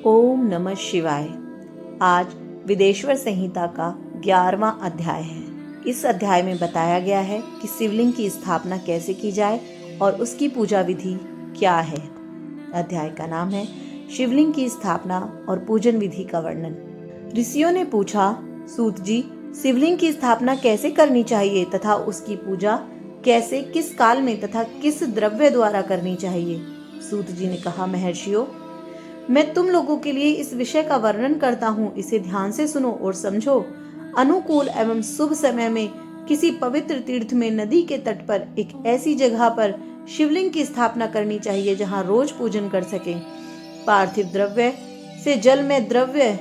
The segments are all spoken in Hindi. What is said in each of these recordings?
ओम नमः शिवाय। आज विदेश्वर संहिता का 11वां अध्याय है। इस अध्याय में बताया गया है कि शिवलिंग की स्थापना कैसे की जाए और उसकी पूजा विधि क्या है। अध्याय का नाम है शिवलिंग की स्थापना और पूजन विधि का वर्णन। ऋषियों ने पूछा, सूत जी, शिवलिंग की स्थापना कैसे करनी चाहिए तथा उसकी पूजा कैसे, किस काल में तथा किस द्रव्य द्वारा करनी चाहिए। सूत जी ने कहा, महर्षियों, मैं तुम लोगों के लिए इस विषय का वर्णन करता हूँ, इसे ध्यान से सुनो और समझो। अनुकूल एवं शुभ समय में किसी पवित्र तीर्थ में नदी के तट पर एक ऐसी जगह पर शिवलिंग की स्थापना करनी चाहिए जहाँ रोज पूजन कर सके। पार्थिव द्रव्य से, जल में द्रव्य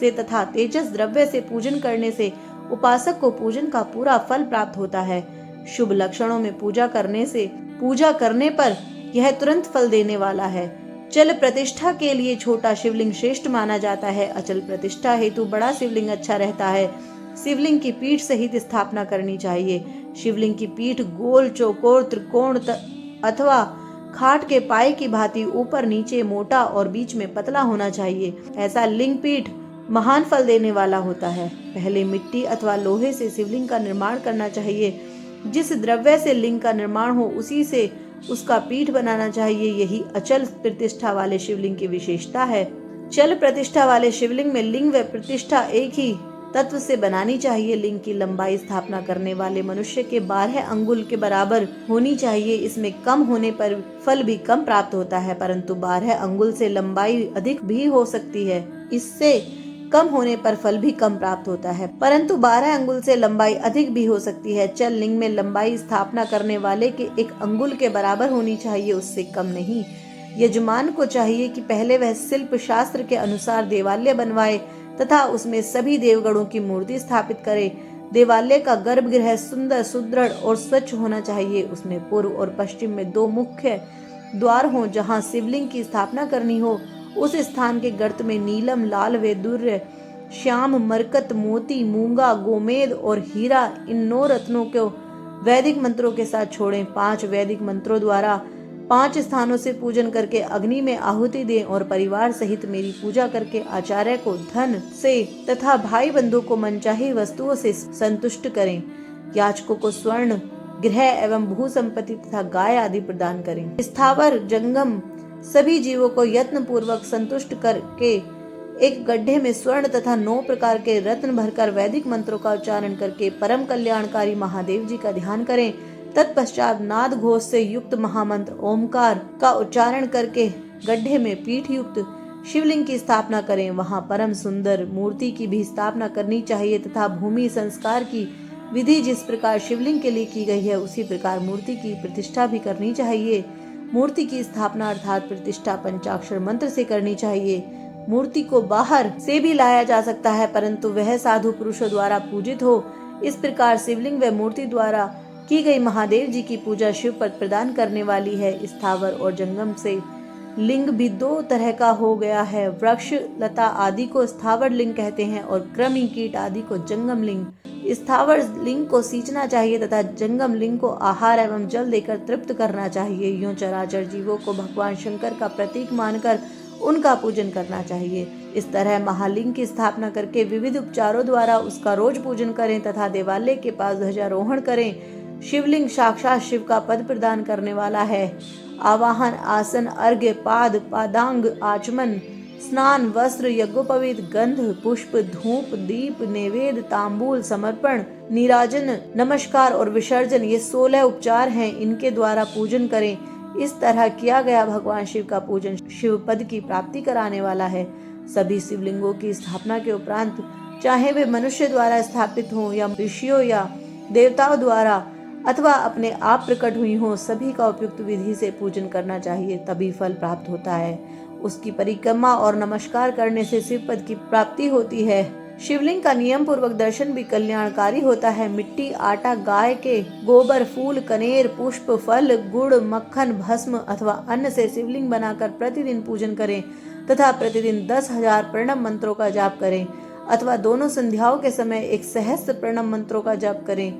से तथा तेजस द्रव्य से पूजन करने से उपासक को पूजन का पूरा फल प्राप्त होता है। शुभ लक्षणों में पूजा करने पर यह तुरंत फल देने वाला है। चल प्रतिष्ठा के लिए छोटा शिवलिंग श्रेष्ठ माना जाता है। अचल प्रतिष्ठा हेतु बड़ा शिवलिंग अच्छा रहता है। शिवलिंग की पीठ सहित स्थापना करनी चाहिए। शिवलिंग की पीठ गोल, चौकोर, त्रिकोण अथवा खाट के पाए की भांति ऊपर नीचे मोटा और बीच में पतला होना चाहिए। ऐसा लिंग पीठ महान फल देने वाला होता है। पहले मिट्टी अथवा लोहे से शिवलिंग का निर्माण करना चाहिए। जिस द्रव्य से लिंग का निर्माण हो उसी से उसका पीठ बनाना चाहिए। यही अचल प्रतिष्ठा वाले शिवलिंग की विशेषता है। चल प्रतिष्ठा वाले शिवलिंग में लिंग व प्रतिष्ठा एक ही तत्व से बनानी चाहिए। लिंग की लंबाई स्थापना करने वाले मनुष्य के 12 अंगुल के बराबर होनी चाहिए। इसमें कम होने पर फल भी कम प्राप्त होता है, परंतु 12 अंगुल से लंबाई अधिक भी हो सकती है। इससे कम होने पर फल भी कम प्राप्त होता है, परंतु 12 अंगुल से लंबाई अधिक भी हो सकती है। चल लिंग में लंबाई स्थापना करने वाले के 1 अंगुल के बराबर होनी चाहिए, उससे कम नहीं। यजमान को चाहिए कि पहले वह शिल्प शास्त्र के अनुसार देवालय बनवाए तथा उसमें सभी देवगणों की मूर्ति स्थापित करे। देवालय का गर्भगृह सुंदर, सुदृढ़ और स्वच्छ होना चाहिए। उसमें पूर्व और पश्चिम में 2 मुख्य द्वार हों। जहाँ शिवलिंग की स्थापना करनी हो उस स्थान के गर्त में नीलम, लाल, वैदुर्य, श्याम, मरकत, मोती, मूंगा, गोमेद और हीरा, इन 9 रत्नों को वैदिक मंत्रों के साथ छोड़ें। 5 वैदिक मंत्रों द्वारा 5 स्थानों से पूजन करके अग्नि में आहुति दें और परिवार सहित मेरी पूजा करके आचार्य को धन से तथा भाई बंधु को मनचाही वस्तुओं से संतुष्ट करें। याचकों को स्वर्ण, गृह एवं भू संपत्ति तथा गाय आदि प्रदान करें। स्थावर जंगम सभी जीवों को यत्न पूर्वक संतुष्ट करके एक गड्ढे में स्वर्ण तथा 9 प्रकार के रत्न भरकर वैदिक मंत्रों का उच्चारण करके परम कल्याणकारी महादेव जी का ध्यान करें। तत्पश्चात नाद घोष से युक्त महामंत्र ओमकार का उच्चारण करके गड्ढे में पीठ युक्त शिवलिंग की स्थापना करें। वहां परम सुंदर मूर्ति की भी स्थापना करनी चाहिए तथा भूमि संस्कार की विधि जिस प्रकार शिवलिंग के लिए की गई है उसी प्रकार मूर्ति की प्रतिष्ठा भी करनी चाहिए। मूर्ति की स्थापना अर्थात प्रतिष्ठा पंचाक्षर मंत्र से करनी चाहिए। मूर्ति को बाहर से भी लाया जा सकता है, परंतु वह साधु पुरुषों द्वारा पूजित हो। इस प्रकार शिवलिंग व मूर्ति द्वारा की गई महादेव जी की पूजा शिव पद प्रदान करने वाली है। स्थावर और जंगम से लिंग भी 2 तरह का हो गया है। वृक्ष, लता आदि को स्थावर लिंग कहते हैं और कृमि, कीट आदि को जंगम लिंग। स्थावर लिंग को सींचना चाहिए तथा जंगम लिंग को आहार एवं जल देकर तृप्त करना चाहिए। यूं चराचर जीवों को भगवान शंकर का प्रतीक मानकर उनका पूजन करना चाहिए। इस तरह महालिंग की स्थापना करके विविध उपचारों द्वारा उसका रोज पूजन करें तथा देवालय के पास ध्वजारोहण करें। शिवलिंग साक्षात शिव का पद प्रदान करने वाला है। आवाहन, आसन, अर्घ्य, पादांग, आचमन, स्नान, वस्त्र, यज्ञोपवीत, गंध, पुष्प, धूप, दीप, नैवेद्य, तांबूल, समर्पण, नीराजन, नमस्कार और विसर्जन, ये 16 उपचार हैं। इनके द्वारा पूजन करें। इस तरह किया गया भगवान शिव का पूजन शिव पद की प्राप्ति कराने वाला है। सभी शिवलिंगों की स्थापना के उपरांत चाहे वे मनुष्य द्वारा स्थापित हों या ऋषियों या देवताओं द्वारा अथवा अपने आप प्रकट हुई हो, सभी का उपयुक्त विधि से पूजन करना चाहिए, तभी फल प्राप्त होता है। उसकी परिक्रमा और नमस्कार करने से शिव पद की प्राप्ति होती है। शिवलिंग का नियम पूर्वक दर्शन भी कल्याणकारी होता है। मिट्टी, आटा, गाय के गोबर, फूल, कनेर, पुष्प, फल, गुड़, मक्खन, भस्म अथवा अन्न से शिवलिंग बनाकर प्रतिदिन पूजन करें तथा प्रतिदिन 10,000 प्रणव मंत्रों का जाप करें अथवा दोनों संध्याओं के समय 1 सहस्त्र प्रणव मंत्रों का जाप करें।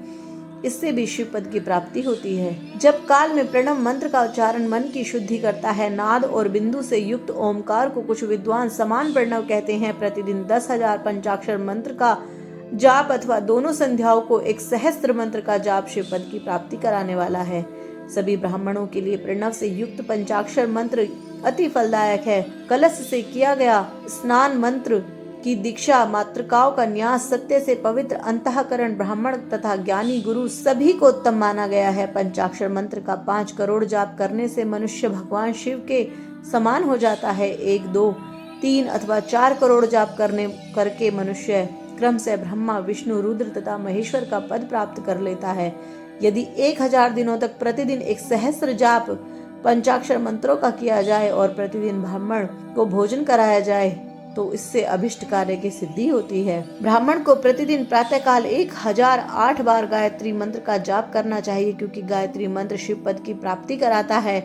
इससे भी शिव पद की प्राप्ति होती है। जब काल में प्रणव मंत्र का उच्चारण मन की शुद्धि करता है। नाद और बिंदु से युक्त ओमकार को कुछ विद्वान समान प्रणव कहते हैं। प्रतिदिन 10,000 पंचाक्षर मंत्र का जाप अथवा दोनों संध्याओं को एक सहस्त्र मंत्र का जाप शिव पद की प्राप्ति कराने वाला है। सभी ब्राह्मणों के लिए प्रणव से युक्त पंचाक्षर मंत्र अति फलदायक है। कलश से किया गया स्नान मंत्र की दीक्षा, मातृकाओं का न्यास, सत्य से पवित्र अंतःकरण, ब्राह्मण तथा ज्ञानी गुरु सभी को उत्तम माना गया है। पंचाक्षर मंत्र का 5 करोड़ जाप करने से मनुष्य भगवान शिव के समान हो जाता है। 1, 2, 3 अथवा 4 करोड़ जाप करके मनुष्य क्रम से ब्रह्मा, विष्णु, रुद्र तथा महेश्वर का पद प्राप्त कर लेता है। यदि 1000 दिनों तक प्रतिदिन 1 सहस्त्र जाप पंचाक्षर मंत्रों का किया जाए और प्रतिदिन ब्राह्मण को भोजन कराया जाए तो इससे अभिष्ट कार्य की सिद्धि होती है। ब्राह्मण को प्रतिदिन प्रातःकाल 1008 बार गायत्री मंत्र का जाप करना चाहिए, क्योंकि गायत्री मंत्र शिव पद की प्राप्ति कराता है।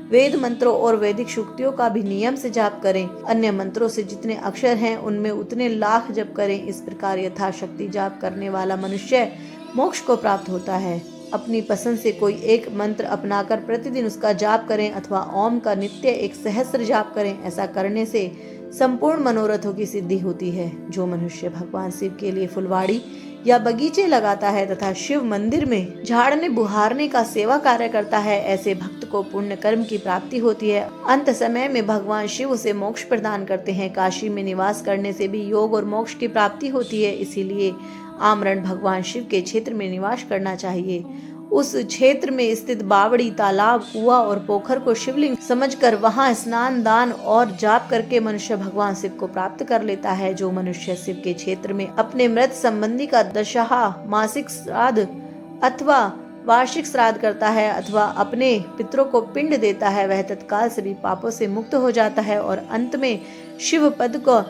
वेद मंत्रों और वैदिक शुक्तियों का भी नियम से जाप करें। अन्य मंत्रों से जितने अक्षर हैं उनमें उतने लाख जप करें। इस प्रकार यथाशक्ति जाप करने वाला मनुष्य मोक्ष को प्राप्त होता है। अपनी पसंद से कोई एक मंत्र अपनाकर प्रतिदिन उसका जाप करें अथवा ओम का नित्य 1 सहस्त्र जाप करें। ऐसा करने से संपूर्ण मनोरथों की सिद्धि होती है। जो मनुष्य भगवान शिव के लिए फुलवाड़ी या बगीचे लगाता है तथा शिव मंदिर में झाड़ने बुहारने का सेवा कार्य करता है, ऐसे भक्त को पुण्य कर्म की प्राप्ति होती है। अंत समय में भगवान शिव उसे मोक्ष प्रदान करते हैं। काशी में निवास करने से भी योग और मोक्ष की प्राप्ति होती है। इसीलिए आमरण भगवान शिव के क्षेत्र में निवास करना चाहिए। उस क्षेत्र में स्थित बावड़ी, तालाब, कुआं और पोखर को शिवलिंग समझकर वहां स्नान, दान और जाप करके मनुष्य भगवान शिव को प्राप्त कर लेता है। जो मनुष्य शिव के क्षेत्र में अपने मृत संबंधी का दशहा, मासिक श्राद्ध अथवा वार्षिक श्राद्ध करता है अथवा अपने पितरों को पिंड देता है, वह तत्काल सभी पापों से मुक्त हो जाता है और अंत में शिव पद को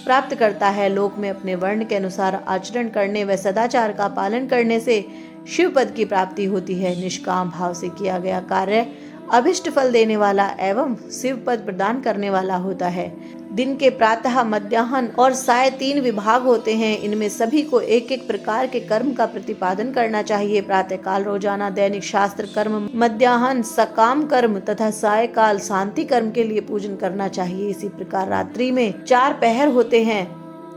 प्राप्त करता है। लोक में अपने वर्ण के अनुसार आचरण करने व सदाचार का पालन करने से शिव पद की प्राप्ति होती है। निष्काम भाव से किया गया कार्य अभिष्ट फल देने वाला एवं शिव पद प्रदान करने वाला होता है। दिन के प्रातः, मध्याह्न और साय 3 विभाग होते हैं। इनमें सभी को एक एक प्रकार के कर्म का प्रतिपादन करना चाहिए। प्रातःकाल रोजाना दैनिक शास्त्र कर्म, मध्याह्न सकाम कर्म तथा सायकाल शांति कर्म के लिए पूजन करना चाहिए। इसी प्रकार रात्रि में 4 पहर होते हैं।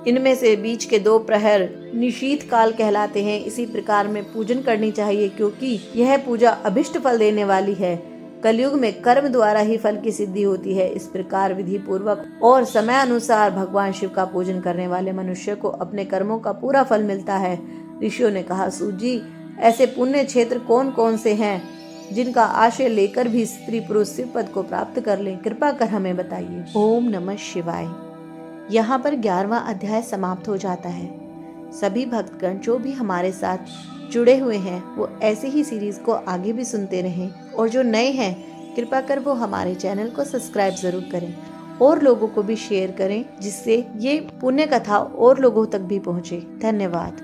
इनमें से बीच के 2 प्रहर निशीथ काल कहलाते हैं। इसी प्रकार में पूजन करनी चाहिए, क्योंकि यह पूजा अभिष्ट फल देने वाली है। कलयुग में कर्म द्वारा ही फल की सिद्धि होती है। इस प्रकार विधि पूर्वक और समय अनुसार भगवान शिव का पूजन करने वाले मनुष्य को अपने कर्मों का पूरा फल मिलता है। ऋषियों ने कहा, सूजी, ऐसे पुण्य क्षेत्र कौन कौन से हैं जिनका आश्रय लेकर भी स्त्री पुरुष शिव पद को प्राप्त कर लें? कृपा कर हमें बताइए। ओम नमः शिवाय। यहाँ पर 11वां अध्याय समाप्त हो जाता है। सभी भक्तगण जो भी हमारे साथ जुड़े हुए हैं वो ऐसे ही सीरीज को आगे भी सुनते रहें, और जो नए हैं कृपा कर वो हमारे चैनल को सब्सक्राइब जरूर करें और लोगों को भी शेयर करें, जिससे ये पुण्य कथा और लोगों तक भी पहुँचे। धन्यवाद।